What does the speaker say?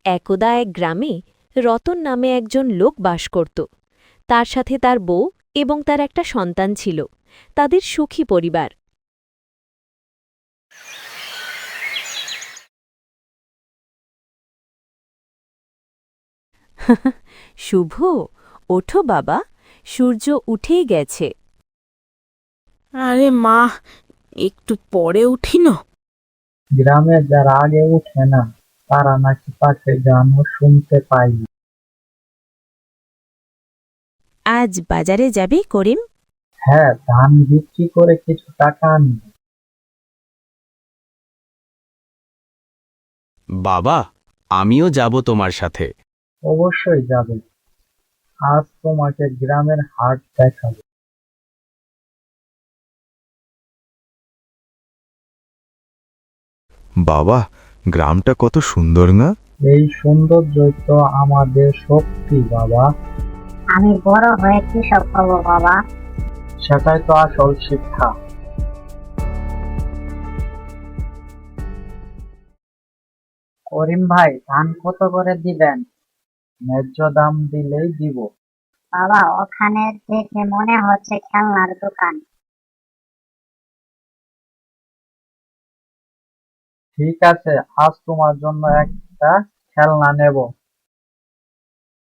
একদা এক গ্রামে রতন নামে একজন লোক বাস করত। তার সাথে তার বউ এবং তার একটা সন্তান ছিল। তাদের সুখী পরিবার। শুভ, ওঠো বাবা, সূর্য উঠেই গেছে। আরে মা, একটু পরে উঠি না। গ্রামে যারা আগে উঠে না তারা নাকি পাখির গানও শুনতে পায় না। আজ বাজারে যাবি করিম? হ্যাঁ, ধান বিক্রি করে কিছু টাকা আনবে। বাবা, আমিও যাব তোমার সাথে। অবশ্যই যাবে। আজ তোমাকে গ্রামের হাট দেখাবো। বাবা, গ্রামটা কত সুন্দর না? এই সৌন্দর্যই তো আমাদের শক্তি বাবা। আমি বড় হয়ে কৃষক হব বাবা। সেটাই তো আসল শিক্ষা। করিম ভাই, ধান কত করে দিবেন? ন্যায্য দাম দিলেই দিব। বাবা, ওখানে দেখে মনে হচ্ছে খেলনার দোকান। ঠিক আছে, আজ তোমার জন্য একটা খেলনা নেব।